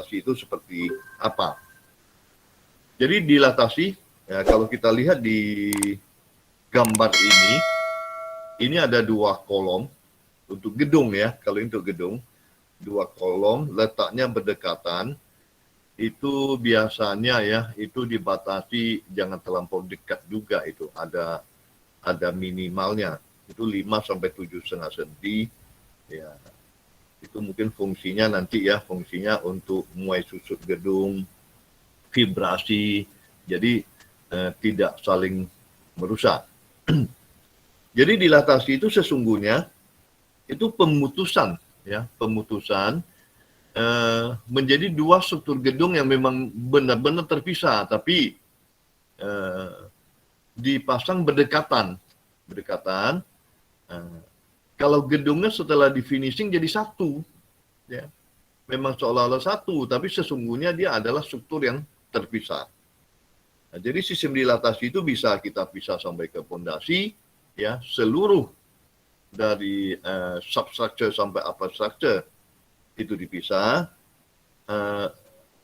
dilatasi itu seperti apa. Jadi dilatasi, ya, kalau kita lihat di gambar ini ada 2 kolom untuk gedung ya. Kalau untuk gedung, 2 kolom letaknya berdekatan. Itu biasanya ya, itu dibatasi jangan terlampau dekat juga, itu ada minimalnya. Itu 5 sampai 7,5 cm. Ya, itu mungkin fungsinya nanti ya, fungsinya untuk muai susut gedung, vibrasi, jadi tidak saling merusak. Jadi dilatasi itu sesungguhnya itu pemutusan ya, pemutusan menjadi 2 struktur gedung yang memang benar-benar terpisah, tapi dipasang berdekatan. Kalau gedungnya setelah di finishing jadi satu, ya, memang seolah-olah satu, tapi sesungguhnya dia adalah struktur yang terpisah. Nah, jadi sistem dilatasi itu bisa kita pisah sampai ke fondasi, ya, seluruh dari substructure sampai upper structure itu dipisah.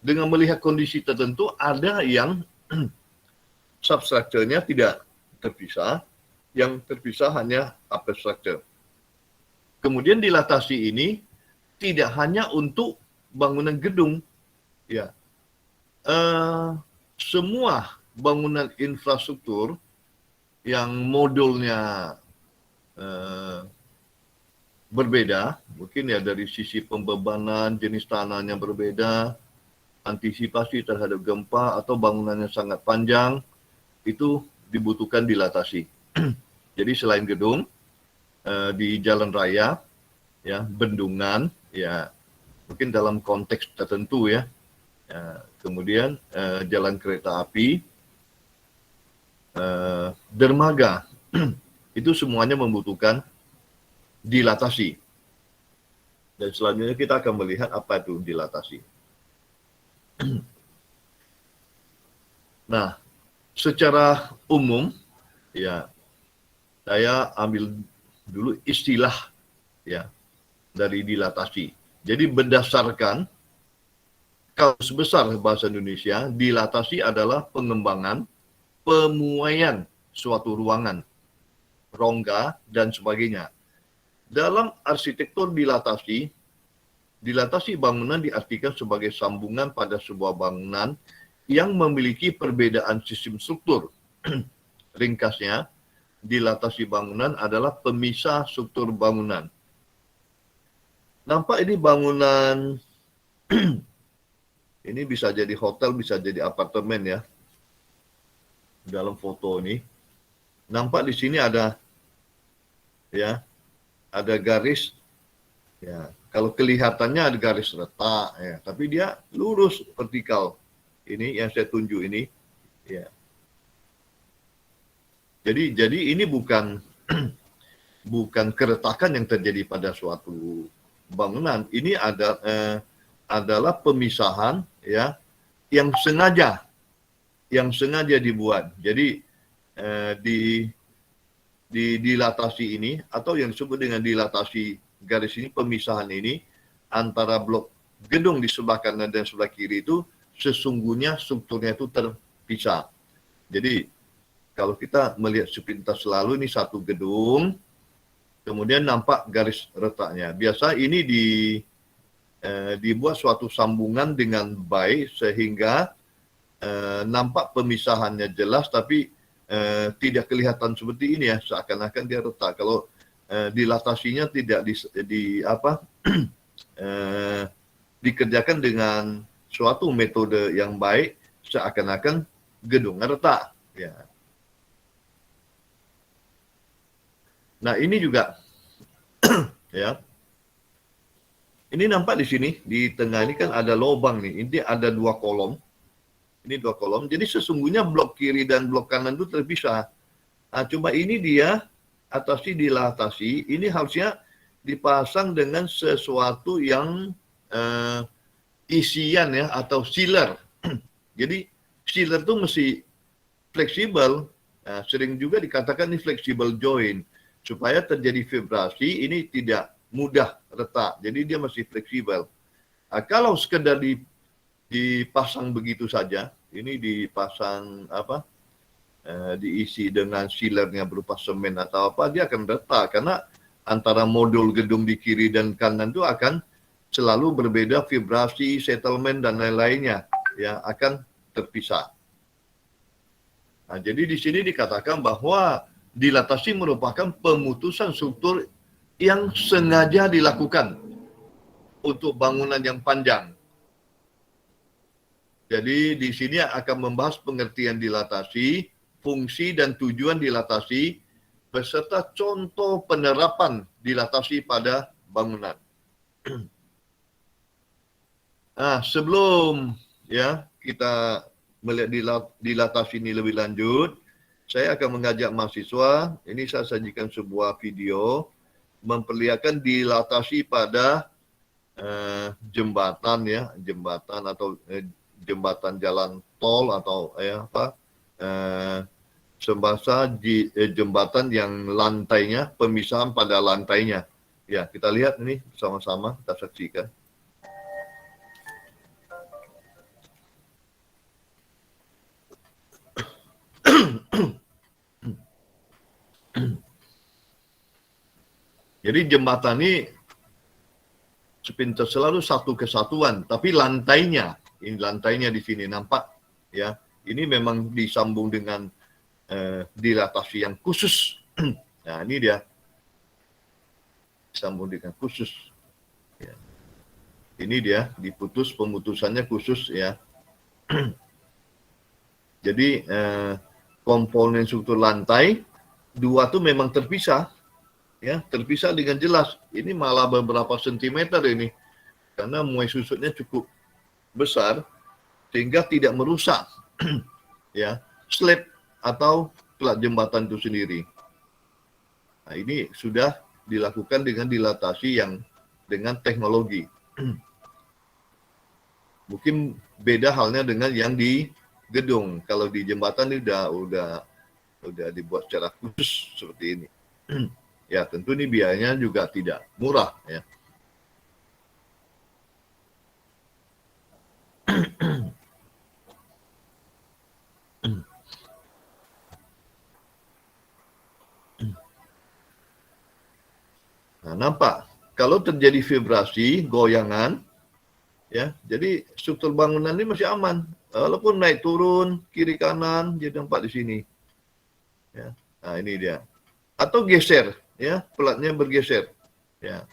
Dengan melihat kondisi tertentu, ada yang substructure-nya tidak terpisah, yang terpisah hanya upper structure. Kemudian dilatasi ini tidak hanya untuk bangunan gedung, ya, semua bangunan infrastruktur yang modulnya berbeda, mungkin ya dari sisi pembebanan, jenis tanahnya berbeda, antisipasi terhadap gempa atau bangunannya sangat panjang, itu dibutuhkan dilatasi. Jadi selain gedung, di jalan raya, ya, bendungan, ya, mungkin dalam konteks tertentu ya, kemudian jalan kereta api, dermaga, itu semuanya membutuhkan dilatasi. Dan selanjutnya kita akan melihat apa itu dilatasi. Nah, secara umum, ya, saya ambil dulu istilah ya dari dilatasi. Jadi berdasarkan kamus besar bahasa Indonesia, dilatasi adalah pengembangan, pemuaian suatu ruangan, rongga, dan sebagainya. Dalam arsitektur dilatasi bangunan diartikan sebagai sambungan pada sebuah bangunan yang memiliki perbedaan sistem struktur. Ringkasnya, dilatasi bangunan adalah pemisah struktur bangunan. Nampak ini bangunan, ini bisa jadi hotel, bisa jadi apartemen ya. Dalam foto ini, nampak di sini ada, ya, ada garis, ya. Kalau kelihatannya ada garis retak, ya, tapi dia lurus vertikal. Ini yang saya tunjuk ini, ya. Jadi ini bukan bukan keretakan yang terjadi pada suatu bangunan. Ini adalah pemisahan ya yang sengaja dibuat. Jadi dilatasi ini atau yang disebut dengan dilatasi garis ini, pemisahan ini antara blok gedung di sebelah kanan dan sebelah kiri itu sesungguhnya strukturnya itu terpisah. Jadi kalau kita melihat sepintas selalu ini satu gedung, kemudian nampak garis retaknya. Biasa ini dibuat suatu sambungan dengan baik sehingga nampak pemisahannya jelas, tapi tidak kelihatan seperti ini ya, seakan-akan dia retak. Kalau dilatasinya tidak dikerjakan dengan suatu metode yang baik, seakan-akan gedungnya retak. Ya. Nah ini juga, ya. Ini nampak di sini, di tengah ini kan ada lubang nih. Ini ada 2 kolom. Ini 2 kolom. Jadi sesungguhnya blok kiri dan blok kanan itu terpisah. Nah, cuma ini dia atasi dilatasi. Ini harusnya dipasang dengan sesuatu yang isian ya atau sealer. Jadi sealer itu mesti fleksibel. Nah, sering juga dikatakan ini flexible joint. Supaya terjadi vibrasi, ini tidak mudah retak. Jadi dia masih fleksibel. Nah, kalau sekedar dipasang begitu saja. Ini dipasang apa? Diisi dengan sealernya berupa semen atau apa, dia akan retak karena antara modul gedung di kiri dan kanan itu akan selalu berbeda vibrasi, settlement dan lain-lainnya, ya akan terpisah. Nah, jadi di sini dikatakan bahwa dilatasi merupakan pemutusan struktur yang sengaja dilakukan untuk bangunan yang panjang. Jadi di sini akan membahas pengertian dilatasi, fungsi dan tujuan dilatasi, beserta contoh penerapan dilatasi pada bangunan. Nah, sebelum ya kita melihat dilatasi ini lebih lanjut, saya akan mengajak mahasiswa, ini saya sajikan sebuah video, memperlihatkan dilatasi pada jembatan ya, jembatan atau jembatan jalan tol atau sebasa jembatan yang lantainya, pemisahan pada lantainya. Ya, kita lihat ini bersama-sama, kita saksikan. Jadi jembatan ini sepintas selalu satu kesatuan, tapi lantainya, ini lantainya di sini nampak ya. Ini memang disambung dengan dilatasi yang khusus. Nah, ini dia disambung dengan khusus. Ya. Ini dia diputus, pemutusannya khusus ya. Jadi komponen struktur lantai dua tuh memang terpisah, ya terpisah dengan jelas. Ini malah beberapa sentimeter ini, karena muai susutnya cukup besar sehingga tidak merusak ya slab atau plat jembatan itu sendiri. Nah, ini sudah dilakukan dengan dilatasi yang dengan teknologi. Mungkin beda halnya dengan yang di gedung. Kalau di jembatan ini udah dibuat secara khusus seperti ini. Ya, tentu ini biayanya juga tidak murah ya. Nah, nampak kalau terjadi vibrasi, goyangan, ya, jadi struktur bangunan ini masih aman. Walaupun naik turun, kiri kanan, jadi nampak di sini. Ya. Nah, ini dia. Atau geser, ya, platnya bergeser. Ya.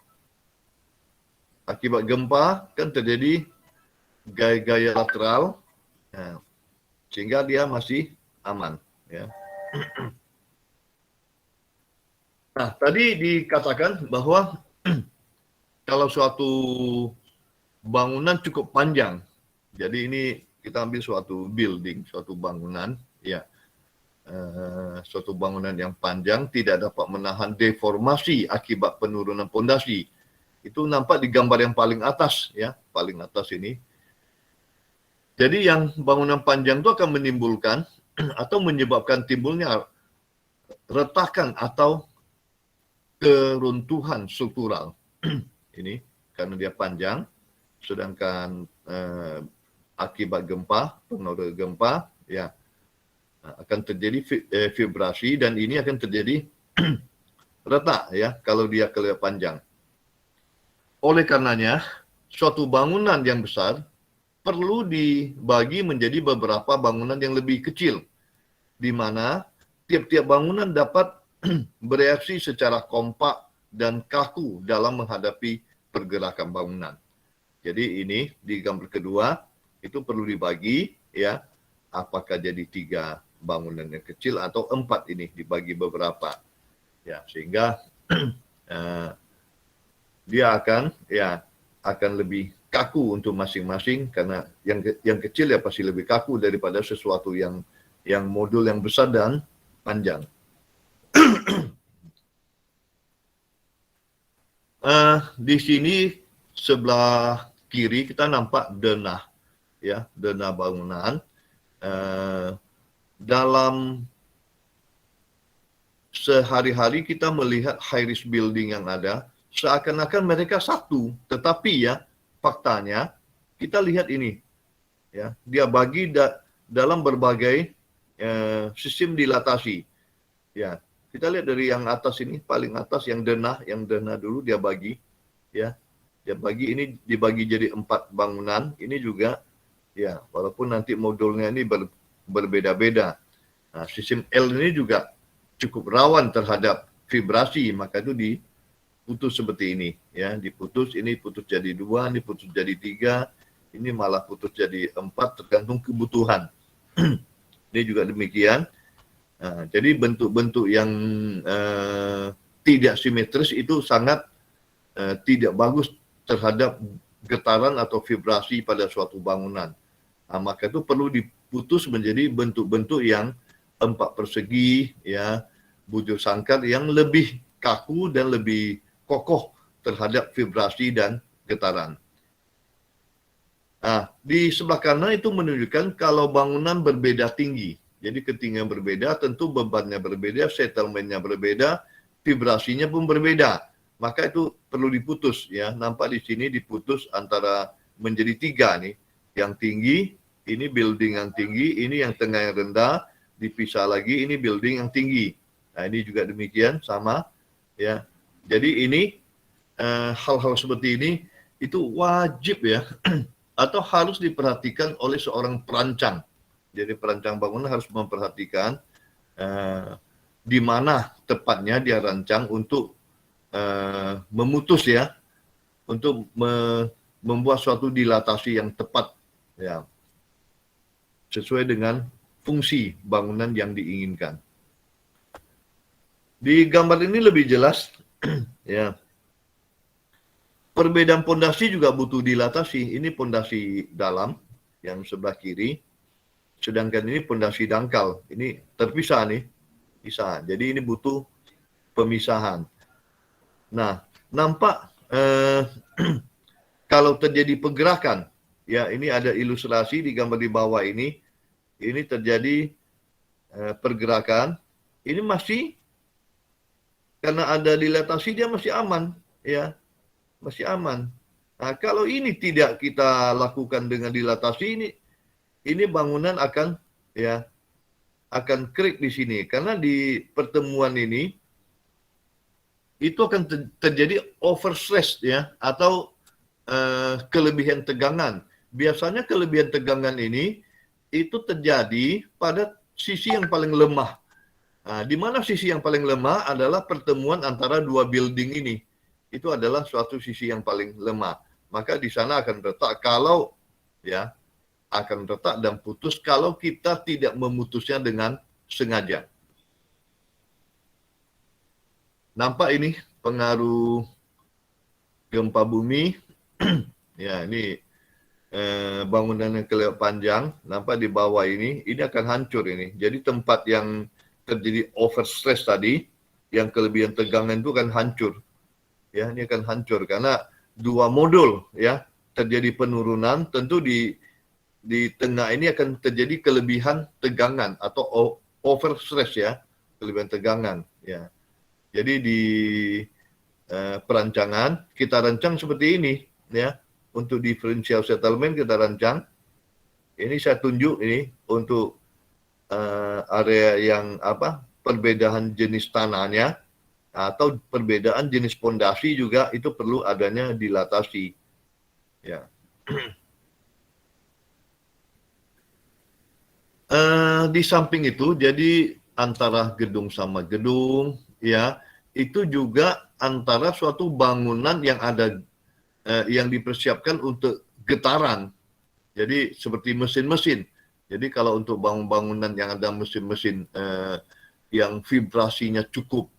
Akibat gempa kan terjadi gaya-gaya lateral, ya, sehingga dia masih aman. Ya. Nah, tadi dikatakan bahwa kalau suatu bangunan cukup panjang, jadi ini kita ambil suatu building, suatu bangunan, ya, suatu bangunan yang panjang tidak dapat menahan deformasi akibat penurunan pondasi. Itu nampak di gambar yang paling atas, ya, paling atas ini. Jadi yang bangunan panjang itu akan menimbulkan atau menyebabkan timbulnya retakan atau keruntuhan struktural. Ini karena dia panjang, sedangkan akibat gempa, pengaruh gempa, ya akan terjadi vibrasi dan ini akan terjadi retak ya kalau dia kelihatan panjang. Oleh karenanya, suatu bangunan yang besar perlu dibagi menjadi beberapa bangunan yang lebih kecil, di mana tiap-tiap bangunan dapat bereaksi secara kompak dan kaku dalam menghadapi pergerakan bangunan. Jadi ini di gambar kedua itu perlu dibagi ya, apakah jadi 3 bangunan yang kecil atau 4 ini dibagi beberapa. Ya, sehingga dia akan lebih kaku untuk masing-masing karena yang kecil ya pasti lebih kaku daripada sesuatu yang modul yang besar dan panjang. Di sini sebelah kiri kita nampak denah, ya, denah bangunan. Dalam sehari-hari kita melihat high-rise building yang ada, seakan-akan mereka satu, tetapi ya faktanya kita lihat ini, Ya, dia bagi dalam berbagai sistem dilatasi. Ya, kita lihat dari yang atas ini, paling atas yang denah dulu dia bagi, ya. Dia bagi ini dibagi jadi 4 bangunan. Ini juga, ya, walaupun nanti modulnya ini berbeda-beda. Nah, sistem L ini juga cukup rawan terhadap vibrasi, maka itu diputus seperti ini, ya. Diputus, ini putus jadi 2, ini putus jadi 3, ini malah putus jadi 4, tergantung kebutuhan. Ini juga demikian. Nah, jadi bentuk-bentuk yang tidak simetris itu sangat tidak bagus terhadap getaran atau vibrasi pada suatu bangunan. Nah, maka itu perlu diputus menjadi bentuk-bentuk yang 4 persegi, ya, bujur sangkar yang lebih kaku dan lebih kokoh terhadap vibrasi dan getaran. Nah, di sebelah kanan itu menunjukkan kalau bangunan berbeda tinggi. Jadi ketinggian berbeda, tentu bebannya berbeda, settlementnya berbeda, vibrasinya pun berbeda. Maka itu perlu diputus, ya. Nampak di sini diputus antara menjadi 3 nih. Yang tinggi, ini building yang tinggi, ini yang tengah yang rendah, dipisah lagi, ini building yang tinggi. Nah, ini juga demikian, sama, ya. Jadi ini hal-hal seperti ini itu wajib, ya, atau harus diperhatikan oleh seorang perancang. Jadi perancang bangunan harus memperhatikan di mana tepatnya dia rancang untuk memutus, ya, untuk membuat suatu dilatasi yang tepat, ya, sesuai dengan fungsi bangunan yang diinginkan. Di gambar ini lebih jelas, ya. Perbedaan pondasi juga butuh dilatasi. Ini pondasi dalam yang sebelah kiri, sedangkan ini pondasi dangkal. Ini terpisah nih, pisah. Jadi ini butuh pemisahan. Nah, nampak kalau terjadi pergerakan, ya, ini ada ilustrasi di gambar di bawah ini. Ini terjadi pergerakan. Ini masih karena ada dilatasi dia masih aman, ya. Masih aman. Nah, kalau ini tidak kita lakukan dengan dilatasi, ini bangunan akan, ya, akan crack di sini, karena di pertemuan ini itu akan terjadi overstress, ya, atau kelebihan tegangan. Biasanya kelebihan tegangan ini itu terjadi pada sisi yang paling lemah. Nah, di mana sisi yang paling lemah adalah pertemuan antara 2 building ini. Itu adalah suatu sisi yang paling lemah. Maka di sana akan retak kalau, ya, akan retak dan putus kalau kita tidak memutusnya dengan sengaja. Nampak ini pengaruh gempa bumi. Ya, ini bangunan yang kelewat panjang. Nampak di bawah ini akan hancur ini. Jadi tempat yang terjadi overstress tadi, yang kelebihan tegangan itu akan hancur. Ya, ini akan hancur karena 2 modul, ya, terjadi penurunan. Tentu di tengah ini akan terjadi kelebihan tegangan atau overstress, ya, kelebihan tegangan, ya. Jadi di perancangan kita rancang seperti ini, ya. Untuk differential settlement kita rancang. Ini saya tunjuk ini untuk area yang perbedaan jenis tanahnya atau perbedaan jenis pondasi juga itu perlu adanya dilatasi, ya. Di samping itu, jadi antara gedung sama gedung, ya, itu juga antara suatu bangunan yang ada yang dipersiapkan untuk getaran. Jadi seperti mesin-mesin. Jadi kalau untuk bangunan yang ada mesin-mesin yang vibrasinya cukup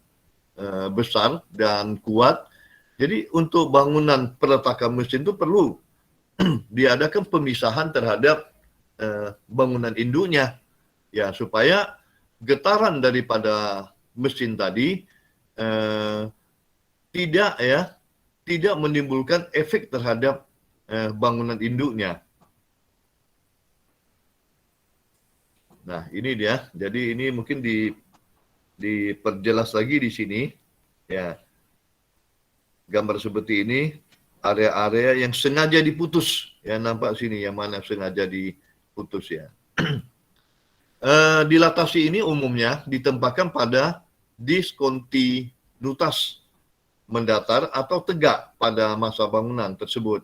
besar dan kuat. Jadi untuk bangunan peletakan mesin itu perlu diadakan pemisahan terhadap bangunan induknya, ya, supaya getaran daripada mesin tadi tidak menimbulkan efek terhadap bangunan induknya. Nah, ini dia. Jadi ini mungkin diperjelas lagi di sini, ya. Gambar seperti ini, area-area yang sengaja diputus, ya, nampak sini yang mana sengaja putus ya. Dilatasi ini umumnya ditempatkan pada diskontinuitas mendatar atau tegak pada masa bangunan tersebut.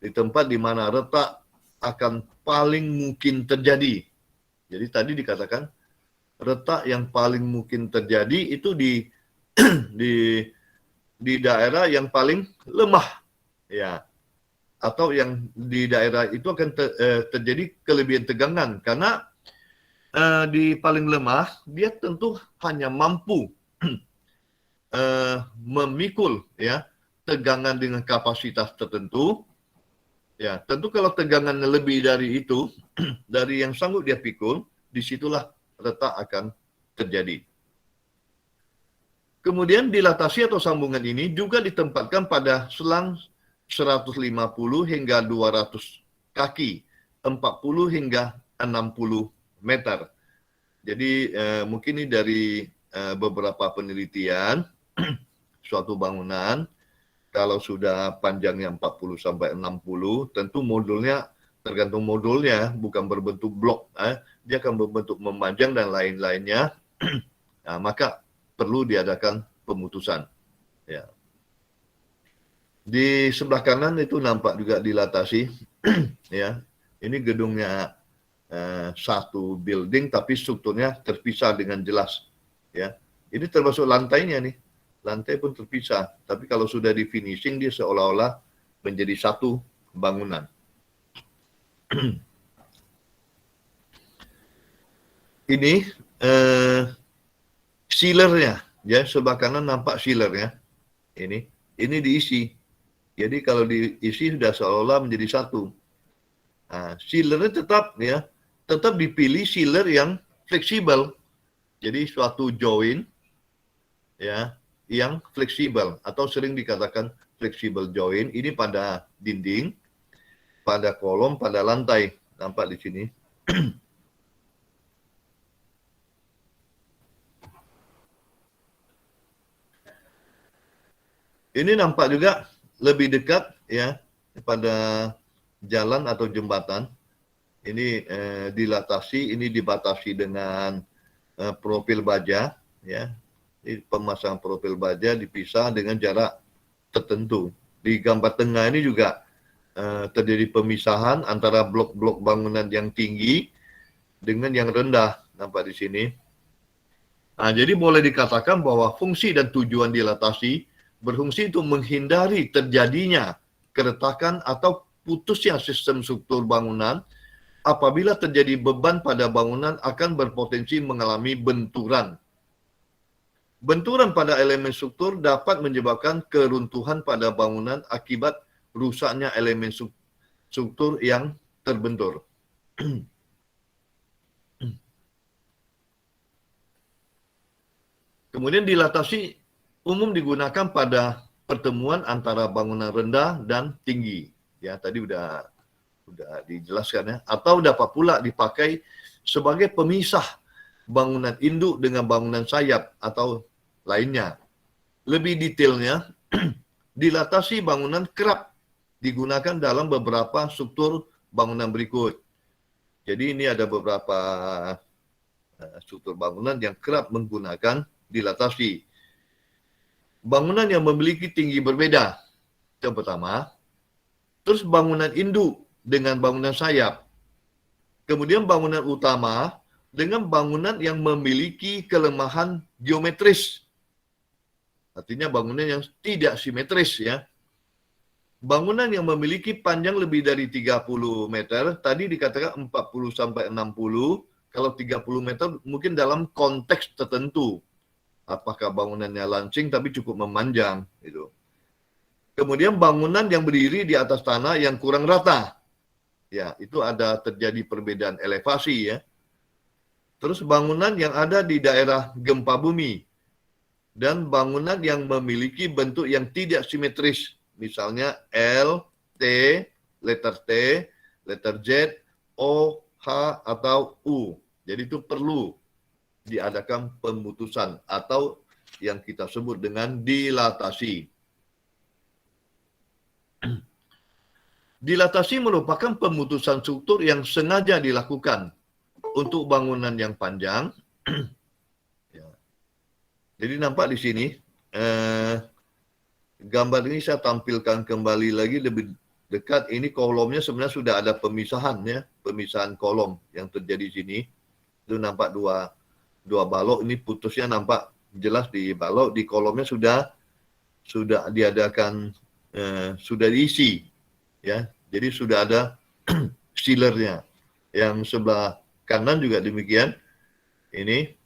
Di tempat di mana retak akan paling mungkin terjadi. Jadi tadi dikatakan retak yang paling mungkin terjadi itu di di daerah yang paling lemah, ya, atau yang di daerah itu akan terjadi kelebihan tegangan karena di paling lemah dia tentu hanya mampu memikul ya tegangan dengan kapasitas tertentu. Ya, tentu kalau tegangannya lebih dari itu, dari yang sanggup dia pikul, disitulah retak akan terjadi. Kemudian dilatasi atau sambungan ini juga ditempatkan pada selang 150 hingga 200 kaki, 40 hingga 60 meter. Jadi mungkin ini dari beberapa penelitian suatu bangunan. Kalau sudah panjangnya 40 sampai 60, tentu modulnya tergantung modulnya, bukan berbentuk blok. Dia akan berbentuk memanjang dan lain-lainnya. Nah, maka perlu diadakan pemutusan. Ya. Di sebelah kanan itu nampak juga dilatasi. Ya, ini gedungnya satu building, tapi strukturnya terpisah dengan jelas. Ya, ini termasuk lantainya nih. Lantai pun terpisah, tapi kalau sudah di finishing dia seolah-olah menjadi satu bangunan. Ini sealernya, ya sebelah kanan nampak sealernya. Ini diisi. Jadi kalau diisi sudah seolah-olah menjadi satu. Nah, sealernya tetap dipilih sealer yang fleksibel. Jadi suatu join, ya, yang fleksibel atau sering dikatakan fleksibel join ini pada dinding, pada kolom, pada lantai. Nampak di sini. Ini nampak juga lebih dekat ya pada jalan atau jembatan. Ini dilatasi, ini dibatasi dengan profil baja ya. Pemasangan profil baja dipisah dengan jarak tertentu. Di gambar tengah ini juga terjadi pemisahan antara blok-blok bangunan yang tinggi dengan yang rendah, nampak di sini. Nah, jadi boleh dikatakan bahwa fungsi dan tujuan dilatasi berfungsi untuk menghindari terjadinya keretakan atau putusnya sistem struktur bangunan apabila terjadi beban pada bangunan akan berpotensi mengalami benturan. Benturan pada elemen struktur dapat menyebabkan keruntuhan pada bangunan akibat rusaknya elemen struktur yang terbentur. Kemudian dilatasi umum digunakan pada pertemuan antara bangunan rendah dan tinggi. Ya, tadi udah dijelaskan ya. Atau dapat pula dipakai sebagai pemisah bangunan induk dengan bangunan sayap atau lainnya. Lebih detailnya, dilatasi bangunan kerap digunakan dalam beberapa struktur bangunan berikut. Jadi ini ada beberapa struktur bangunan yang kerap menggunakan dilatasi. Bangunan yang memiliki tinggi berbeda. Yang pertama, terus bangunan induk dengan bangunan sayap. Kemudian bangunan utama dengan bangunan yang memiliki kelemahan geometris. Artinya bangunan yang tidak simetris ya. Bangunan yang memiliki panjang lebih dari 30 meter, tadi dikatakan 40 sampai 60, kalau 30 meter mungkin dalam konteks tertentu. Apakah bangunannya lancing tapi cukup memanjang gitu. Kemudian bangunan yang berdiri di atas tanah yang kurang rata. Ya, itu ada terjadi perbedaan elevasi ya. Terus bangunan yang ada di daerah gempa bumi dan bangunan yang memiliki bentuk yang tidak simetris, misalnya L, T, letter T, letter Z, O, H, atau U. Jadi itu perlu diadakan pemutusan atau yang kita sebut dengan dilatasi. Dilatasi merupakan pemutusan struktur yang sengaja dilakukan untuk bangunan yang panjang. Ya. Jadi nampak di sini, gambar ini saya tampilkan kembali lagi lebih dekat. Ini kolomnya sebenarnya sudah ada pemisahan ya, pemisahan kolom yang terjadi di sini. Itu nampak dua balok, ini putusnya nampak jelas di balok, di kolomnya sudah diadakan, sudah diisi ya. Jadi sudah ada sealernya. Yang sebelah kanan juga demikian. Ini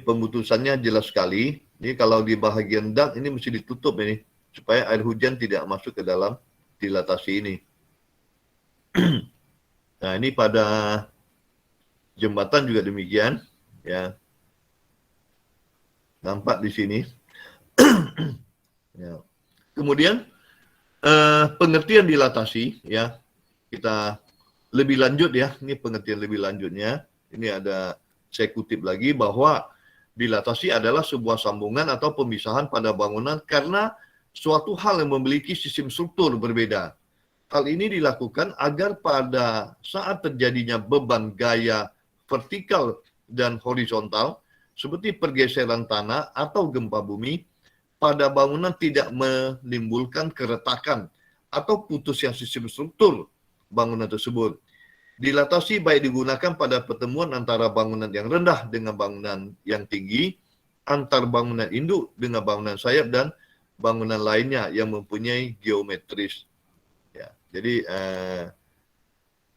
pemutusannya jelas sekali. Ini kalau di bahagian dak ini mesti ditutup ini supaya air hujan tidak masuk ke dalam dilatasi ini. Nah, ini pada jembatan juga demikian ya. Nampak di sini. Ya. Kemudian pengertian dilatasi ya, kita lebih lanjut ya, ini pengertian lebih lanjutnya. Ini ada, saya kutip lagi, bahwa dilatasi adalah sebuah sambungan atau pemisahan pada bangunan karena suatu hal yang memiliki sistem struktur berbeda. Hal ini dilakukan agar pada saat terjadinya beban gaya vertikal dan horizontal seperti pergeseran tanah atau gempa bumi, pada bangunan tidak menimbulkan keretakan atau putusnya sistem struktur bangunan tersebut. Dilatasi baik digunakan pada pertemuan antara bangunan yang rendah dengan bangunan yang tinggi, antar bangunan induk dengan bangunan sayap, dan bangunan lainnya yang mempunyai geometris. Ya, jadi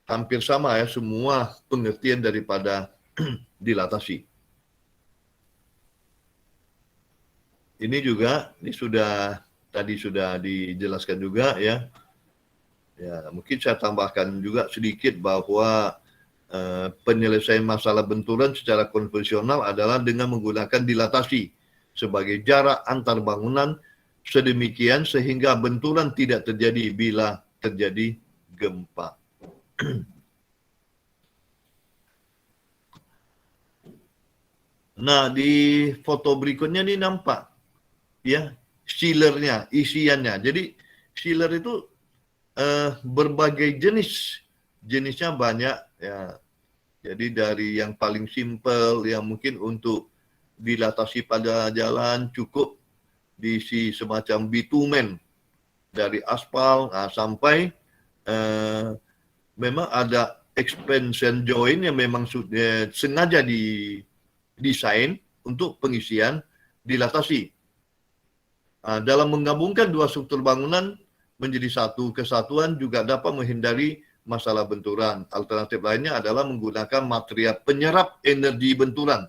hampir sama ya semua pengertian daripada dilatasi. Ini juga, ini tadi sudah dijelaskan juga ya. Ya, mungkin saya tambahkan juga sedikit bahwa penyelesaian masalah benturan secara konvensional adalah dengan menggunakan dilatasi sebagai jarak antar bangunan sedemikian sehingga benturan tidak terjadi bila terjadi gempa. Nah, di foto berikutnya ini nampak ya sealernya, isiannya. Jadi sealer itu berbagai jenisnya banyak ya. Jadi dari yang paling simpel yang mungkin untuk dilatasi pada jalan cukup diisi semacam bitumen dari aspal, sampai memang ada expansion joint yang memang sengaja didesain untuk pengisian dilatasi. Dalam menggabungkan dua struktur bangunan menjadi satu kesatuan juga dapat menghindari masalah benturan. Alternatif lainnya adalah menggunakan material penyerap energi benturan.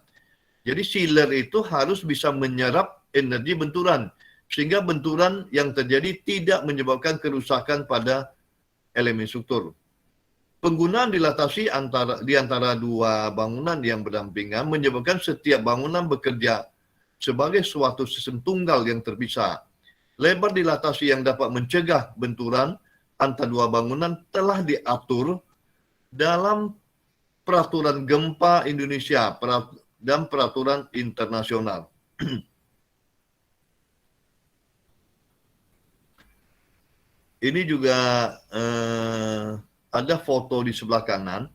Jadi sealer itu harus bisa menyerap energi benturan sehingga benturan yang terjadi tidak menyebabkan kerusakan pada elemen struktur. Penggunaan dilatasi di antara dua bangunan yang berdampingan menyebabkan setiap bangunan bekerja sebagai suatu sistem tunggal yang terpisah. Lebar dilatasi yang dapat mencegah benturan antara dua bangunan telah diatur dalam Peraturan Gempa Indonesia dan peraturan internasional. Ini juga ada foto di sebelah kanan,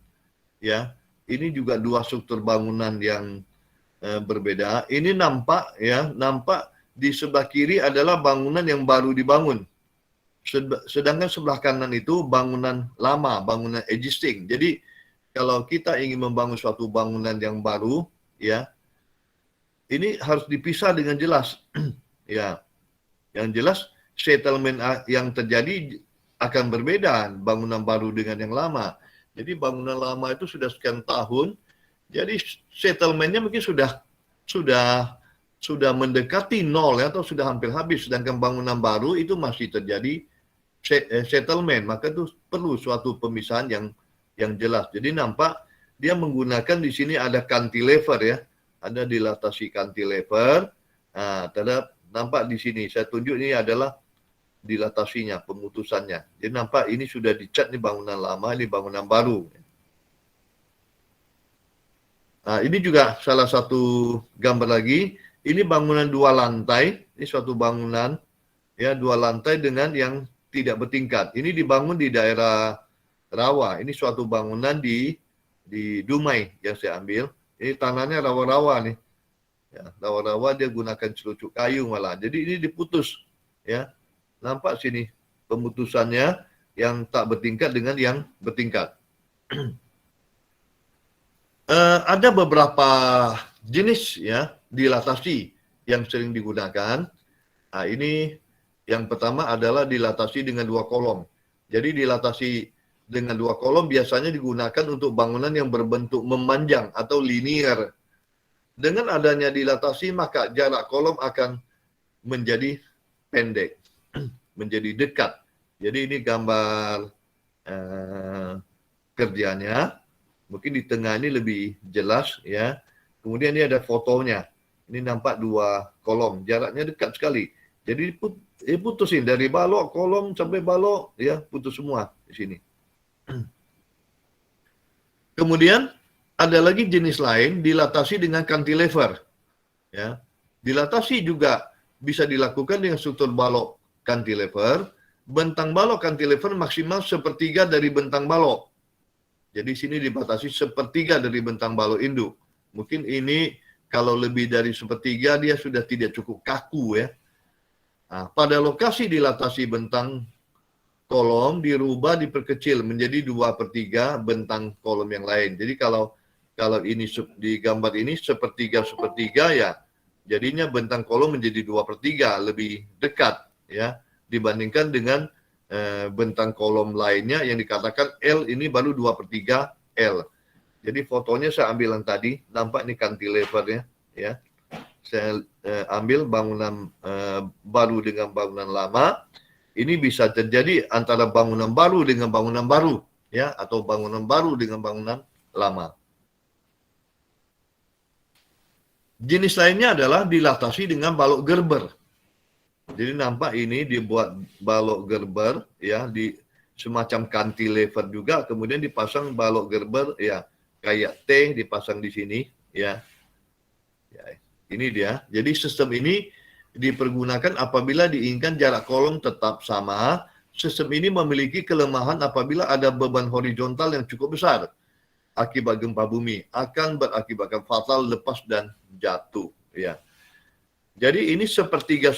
ya. Ini juga dua struktur bangunan yang berbeda. Ini nampak di sebelah kiri adalah bangunan yang baru dibangun. Sedangkan sebelah kanan itu bangunan lama, bangunan existing. Jadi kalau kita ingin membangun suatu bangunan yang baru, ya, ini harus dipisah dengan jelas. Ya, yang jelas settlement yang terjadi akan berbeda bangunan baru dengan yang lama. Jadi bangunan lama itu sudah sekian tahun, jadi settlementnya mungkin sudah mendekati nol ya, atau sudah hampir habis. Sedangkan bangunan baru itu masih terjadi settlement, maka itu perlu suatu pemisahan yang jelas. Jadi nampak dia menggunakan di sini ada cantilever ya, ada dilatasi cantilever. Nah, nampak di sini saya tunjuk ini adalah dilatasinya, pemutusannya. Jadi nampak ini sudah dicat, nih bangunan lama, ini bangunan baru. Nah, ini juga salah satu gambar lagi. Ini bangunan dua lantai, ini suatu bangunan ya, dua lantai dengan yang tidak bertingkat. Ini dibangun di daerah rawa. Ini suatu bangunan di Dumai yang saya ambil. Ini tanahnya rawa-rawa nih. Ya, rawa-rawa dia gunakan celucuk kayu malah. Jadi ini diputus. Ya, nampak sini pemutusannya yang tak bertingkat dengan yang bertingkat. Ada beberapa jenis ya dilatasi yang sering digunakan. Nah, ini yang pertama adalah dilatasi dengan 2 kolom. Jadi dilatasi dengan 2 kolom biasanya digunakan untuk bangunan yang berbentuk memanjang atau linear. Dengan adanya dilatasi maka jarak kolom akan menjadi pendek, menjadi dekat. Jadi ini gambar kerjanya. Mungkin di tengah ini lebih jelas ya. Kemudian ini ada fotonya. Ini nampak 2 kolom, jaraknya dekat sekali. Jadi putusin dari balok kolom sampai balok ya, putus semua di sini. Kemudian ada lagi jenis lain dilatasi dengan cantilever. Ya. Dilatasi juga bisa dilakukan dengan struktur balok cantilever. Bentang balok cantilever maksimal sepertiga dari bentang balok. Jadi sini dibatasi sepertiga dari bentang balok induk. Mungkin ini kalau lebih dari sepertiga dia sudah tidak cukup kaku ya. Nah, pada lokasi dilatasi bentang kolom dirubah diperkecil menjadi 2/3 bentang kolom yang lain. Jadi kalau ini di gambar ini sepertiga ya, jadinya bentang kolom menjadi 2/3 lebih dekat ya dibandingkan dengan bentang kolom lainnya yang dikatakan L ini baru 2/3 L. Jadi fotonya saya ambil yang tadi, nampak ini cantilevernya ya. Saya ambil bangunan baru dengan bangunan lama. Ini bisa terjadi antara bangunan baru dengan bangunan baru ya, atau bangunan baru dengan bangunan lama. Jenis lainnya adalah dilatasi dengan balok gerber. Jadi nampak ini dibuat balok gerber ya, di semacam cantilever juga, kemudian dipasang balok gerber ya, kayak T dipasang di sini ya. Ya, ini dia. Jadi sistem ini dipergunakan apabila diinginkan jarak kolom tetap sama. Sistem ini memiliki kelemahan apabila ada beban horizontal yang cukup besar akibat gempa bumi, akan berakibatkan fatal, lepas dan jatuh ya. Jadi ini sepertiga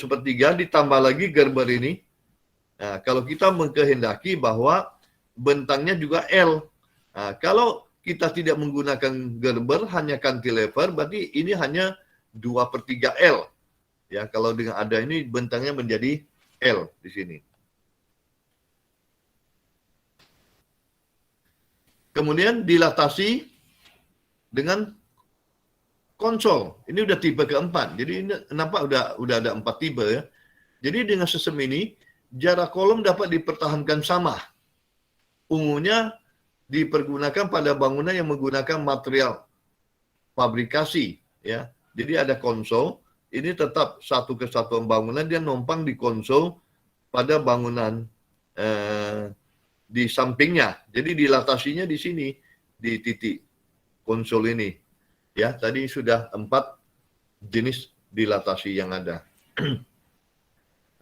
ditambah lagi gerber ini. Nah, kalau kita mengkehendaki bahwa bentangnya juga L. Nah, kalau kita tidak menggunakan gerber, hanya cantilever, berarti ini hanya 2/3 L. Ya, kalau dengan ada ini bentangnya menjadi L di sini. Kemudian dilatasi dengan konsol. Ini udah tipe keempat. Jadi ini nampak udah ada 4 tipe ya. Jadi dengan sistem ini jarak kolom dapat dipertahankan sama. Umumnya dipergunakan pada bangunan yang menggunakan material fabrikasi ya. Jadi ada konsol, ini tetap satu kesatuan bangunan, dia numpang di konsol pada bangunan di sampingnya. Jadi dilatasinya di sini, di titik konsol ini. Ya, tadi sudah 4 jenis dilatasi yang ada.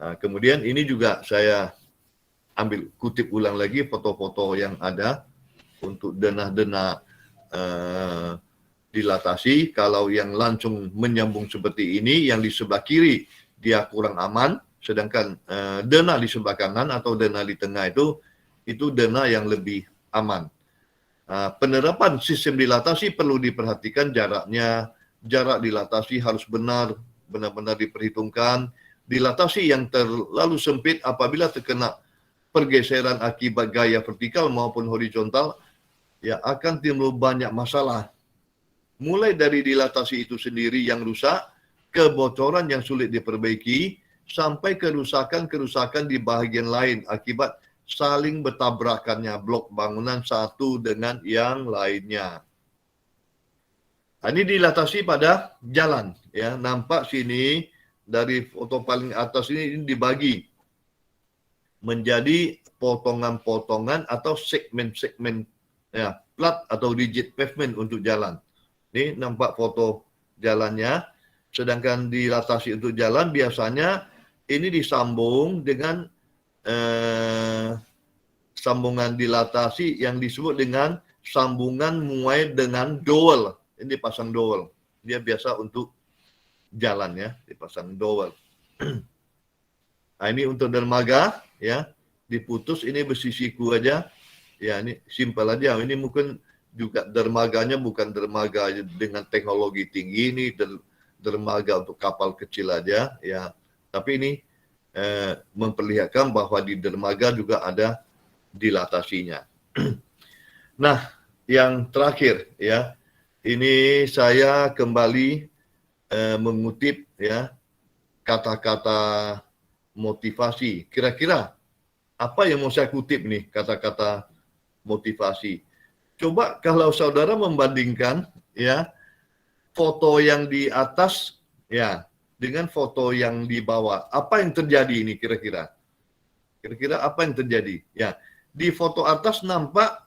Nah, kemudian ini juga saya ambil kutip ulang lagi foto-foto yang ada untuk denah-denah dilatasi. Kalau yang langsung menyambung seperti ini, yang di sebelah kiri dia kurang aman, sedangkan denah di sebelah kanan atau denah di tengah itu denah yang lebih aman. Penerapan sistem dilatasi perlu diperhatikan jaraknya. Jarak dilatasi harus benar-benar diperhitungkan. Dilatasi yang terlalu sempit apabila terkena pergeseran akibat gaya vertikal maupun horizontal, ya akan timbul banyak masalah. Mulai dari dilatasi itu sendiri yang rusak, kebocoran yang sulit diperbaiki, sampai kerusakan-kerusakan di bahagian lain akibat saling bertabrakannya blok bangunan satu dengan yang lainnya. Ini dilatasi pada jalan, ya. Nampak sini dari foto paling atas ini dibagi menjadi potongan-potongan atau segmen-segmen, ya, plat atau rigid pavement untuk jalan. Ini nampak foto jalannya. Sedangkan dilatasi untuk jalan biasanya ini disambung dengan sambungan dilatasi yang disebut dengan sambungan muai dengan dowel. Ini dipasang dowel. Dia biasa untuk jalan ya, dipasang dowel. Nah, ini untuk dermaga ya, diputus ini besi siku aja. Ya, ini simpel aja. Ini mungkin juga dermaganya bukan dermaga dengan teknologi tinggi, ini dermaga untuk kapal kecil aja ya. Tapi ini memperlihatkan bahwa di dermaga juga ada dilatasinya. Nah, yang terakhir ya, ini saya kembali mengutip ya kata-kata motivasi. Kira-kira apa yang mau saya kutip nih kata-kata motivasi? Coba kalau saudara membandingkan ya foto yang di atas ya dengan foto yang di bawah, apa yang terjadi ini kira-kira? Kira-kira apa yang terjadi? Ya, di foto atas nampak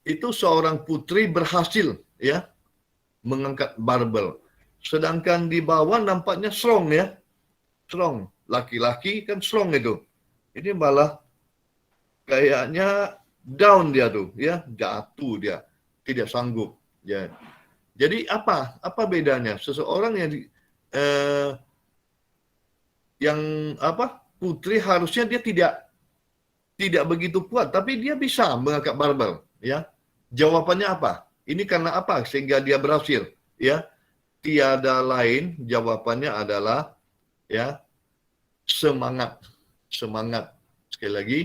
itu seorang putri berhasil ya mengangkat barbel. Sedangkan di bawah nampaknya strong ya. Strong. Laki-laki kan strong itu. Ini malah kayaknya down dia tuh ya, jatuh dia. Tidak sanggup ya. Jadi apa bedanya? Seseorang eh, yang putri harusnya dia tidak begitu kuat, tapi dia bisa mengangkat barbel ya. Jawabannya apa? Ini karena apa sehingga dia berhasil ya? Tiada lain, jawabannya adalah ya semangat. Semangat. Sekali lagi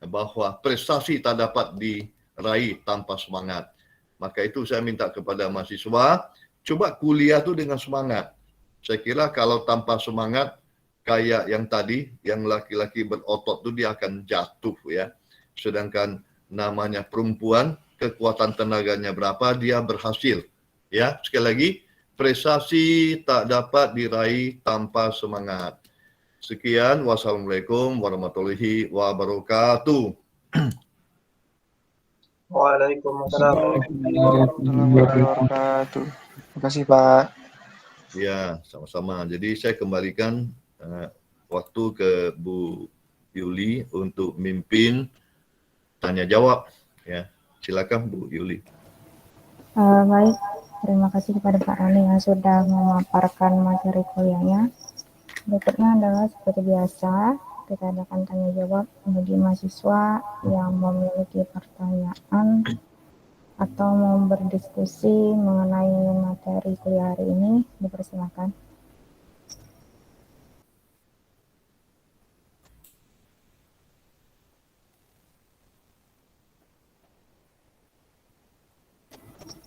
bahwa prestasi tak dapat diraih tanpa semangat. Maka itu saya minta kepada mahasiswa, coba kuliah itu dengan semangat. Saya kira kalau tanpa semangat kayak yang tadi, yang laki-laki berotot itu dia akan jatuh ya. Sedangkan namanya perempuan, kekuatan tenaganya berapa, dia berhasil. Ya, sekali lagi, prestasi tak dapat diraih tanpa semangat. Sekian, wassalamualaikum warahmatullahi wabarakatuh. Waalaikumsalam warahmatullahi wabarakatuh. Terima kasih Pak. Ya, sama-sama. Jadi saya kembalikan waktu ke Bu Yuli untuk mimpin tanya jawab. Ya, silakan Bu Yuli. Baik, terima kasih kepada Pak Rani yang sudah memaparkan materi kuliahnya. Berikutnya adalah seperti biasa, kita adakan tanya jawab bagi mahasiswa yang memiliki pertanyaan atau mau berdiskusi mengenai materi kuliah hari ini, dipersilakan.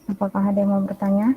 Apakah ada yang mau bertanya?